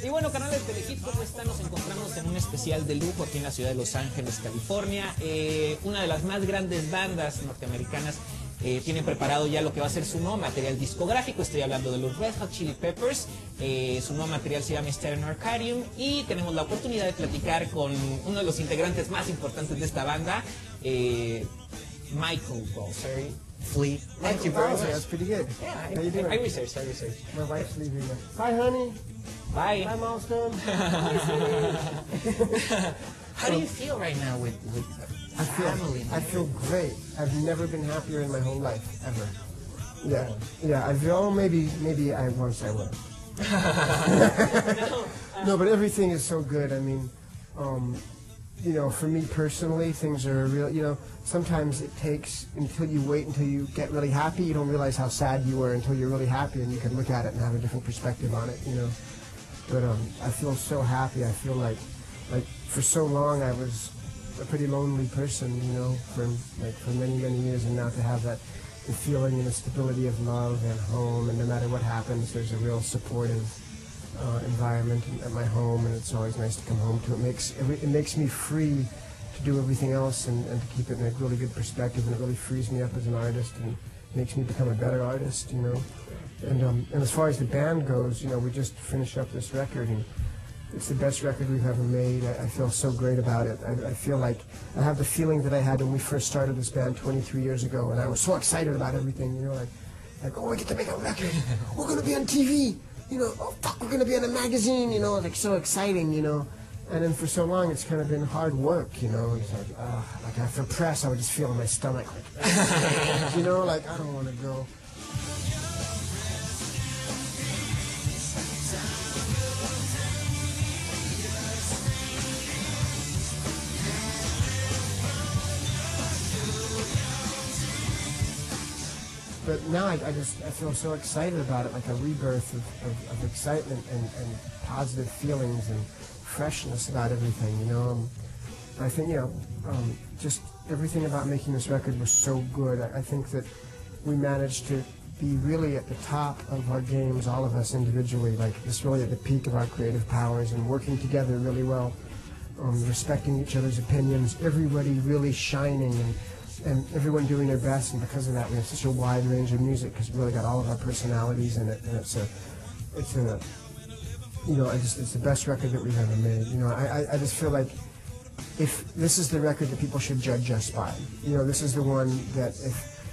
Y bueno, canales de Telehit, ¿cómo están? Nos encontramos en un especial de lujo aquí en la ciudad de Los Ángeles, California. Una de las más grandes bandas norteamericanas tienen preparado ya lo que va a ser su nuevo material discográfico. Estoy hablando de los Red Hot Chili Peppers. Su nuevo material se llama Stern Arcadium y tenemos la oportunidad de platicar con uno de los integrantes más importantes de esta banda, Michael Balser. Flea. Thank you very much. That's pretty good. Yeah, How you doing? I researched. My wife's leaving now. Bye, honey. Bye. Bye, milestone. How do you feel right now with family? I feel great. I've never been happier in my whole life, ever. Yeah. I feel maybe I once I will. No, but everything is so good. I mean, you know, for me personally, things are real. You know, sometimes it takes until you get really happy. You don't realize how sad you were until you're really happy, and you can look at it and have a different perspective on it. You know, but I feel so happy. I feel like for so long I was a pretty lonely person. You know, for many years, and now to have the feeling and the stability of love and home, and no matter what happens, there's a real supportive environment at my home, and it's always nice to come home to. It makes me free to do everything else and to keep it in a really good perspective, and it really frees me up as an artist and makes me become a better artist, you know. And as far as the band goes, you know, we just finished up this record, and it's the best record we've ever made. I feel so great about it. I feel like I have the feeling that I had when we first started this band 23 years ago, and I was so excited about everything, you know, like oh, we get to make a record, we're going to be on TV. You know, oh fuck, we're gonna be in a magazine, you know, like so exciting, you know. And then for so long, it's kind of been hard work, you know. It's like after press, I would just feel in my stomach, like, you know, like I don't want to go. But now I feel so excited about it, like a rebirth of excitement and positive feelings and freshness about everything, you know. I think, you know, just everything about making this record was so good. I think that we managed to be really at the top of our games, all of us individually, like just really at the peak of our creative powers and working together really well, respecting each other's opinions, everybody really shining and everyone doing their best, and because of that we have such a wide range of music because we really got all of our personalities in it, and it's you know, it's the best record that we've ever made. You know, I just feel like if this is the record that people should judge us by, you know, this is the one that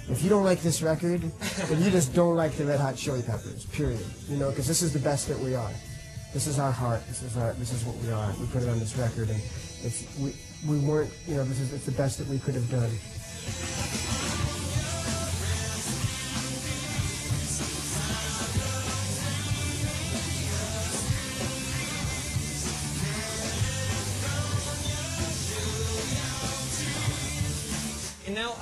if you don't like this record, then you just don't like the Red Hot Chili Peppers, period. You know, because this is the best that we are. This is our heart. This is what we are. We put it on this record, and we weren't, you know, it's the best that we could have done. And now,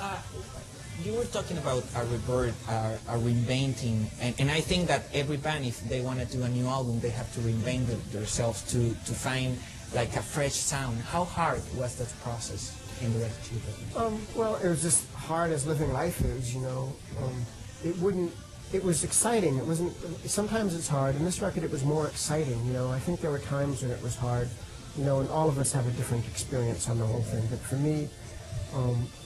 you were talking about a rebirth, a reinventing, and I think that every band, if they want to do a new album, they have to reinvent themselves to find like a fresh sound. How hard was that process in the Red Hot Chili Peppers? Well, it was just hard as living life is, you know. It was exciting. It wasn't. Sometimes it's hard. In this record, it was more exciting. You know, I think there were times when it was hard. You know, and all of us have a different experience on the whole thing. But for me,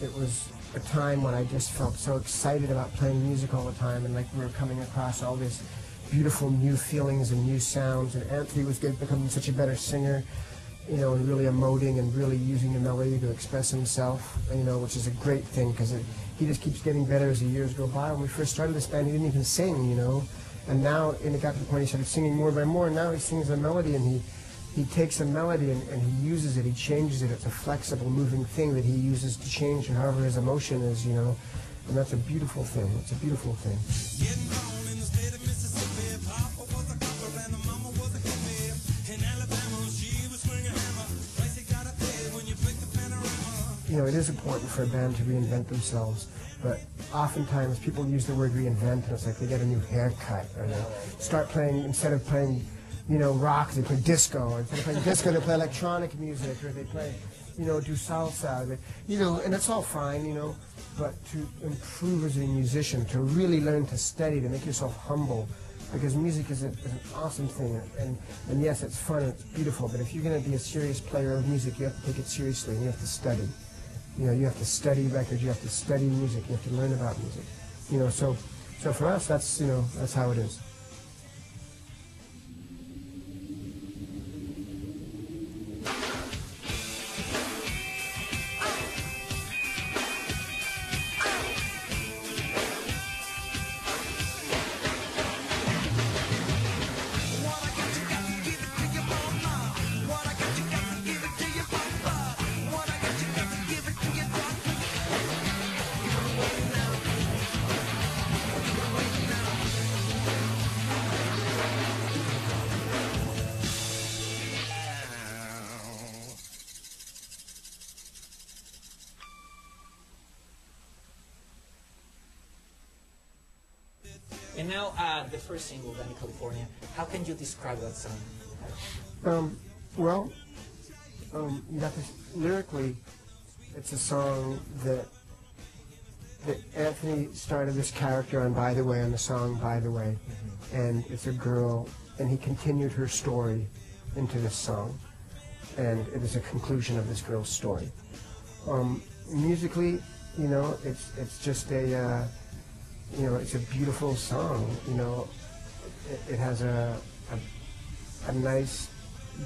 it was a time when I just felt so excited about playing music all the time, and like we were coming across all these beautiful new feelings and new sounds. And Anthony was becoming such a better singer, you know, and really emoting and really using the melody to express himself, you know, which is a great thing because he just keeps getting better as the years go by. When we first started this band, he didn't even sing, you know, and now it got to the point he started singing more by more, and now he sings a melody, and he takes a melody and he uses it, he changes it. It's a flexible, moving thing that he uses to change however his emotion is, you know, and that's a beautiful thing. It's a beautiful thing. You know, it is important for a band to reinvent themselves, but oftentimes people use the word reinvent, and it's like they get a new haircut, or they start playing, instead of playing, you know, rock, they play disco, or instead of playing disco, they play electronic music, or they play, you know, do salsa, you know, and it's all fine, you know, but to improve as a musician, to really learn to study, to make yourself humble, because music is an awesome thing, and yes, it's fun, and it's beautiful, but if you're going to be a serious player of music, you have to take it seriously, and you have to study. You know, you have to study records, you have to study music, you have to learn about music. You know, so for us, that's, you know, that's how it is. And now, the first single, Danny California, how can you describe that song? Well, you got this, lyrically, it's a song that Anthony started this character on By the Way, on the song By the Way, and it's a girl, and he continued her story into this song, and it is a conclusion of this girl's story. Musically, you know, it's just a, you know, it's a beautiful song. You know, it has a nice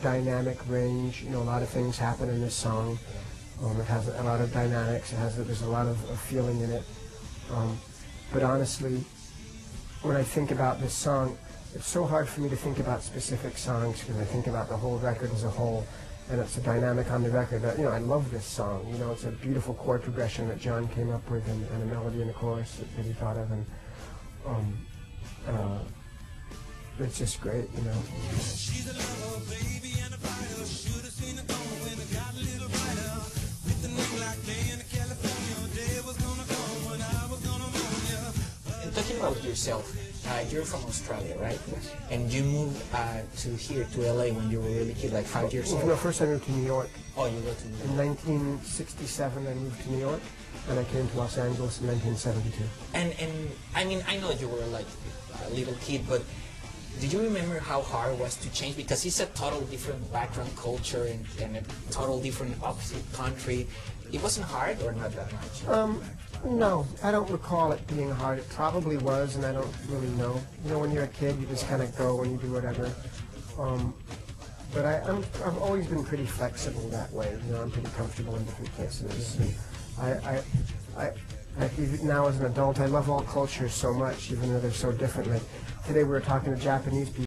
dynamic range. You know, a lot of things happen in this song. It has a lot of dynamics. There's a lot of feeling in it. But honestly, when I think about this song, it's so hard for me to think about specific songs because I think about the whole record as a whole, and it's a dynamic on the record. But, you know, I love this song. You know, it's a beautiful chord progression that John came up with, and a melody in the chorus that he thought of, and it's just great, you know. She's a lover, baby, and a fighter. Should have seen it coming when it got a little brighter. With the name like Danny California, day was gonna come when I was gonna mourn you. And talking about yourself, you're from Australia, right? Yes. And you moved to here, to LA, when you were really kid, like 5 years old? No, first I moved to New York. Oh, you moved to New York. In 1967, I moved to New York, and I came to Los Angeles in 1972. And I mean, I know you were like a little kid, but did you remember how hard it was to change? Because it's a total different background, culture, and a total different opposite country. It wasn't hard, or not that much? No, I don't recall it being hard. It probably was, and I don't really know. You know, when you're a kid, you just kind of go and you do whatever. But I've always been pretty flexible that way. You know, I'm pretty comfortable in different places. Even now as an adult, I love all cultures so much, even though they're so different. Like today, we were talking to Japanese people.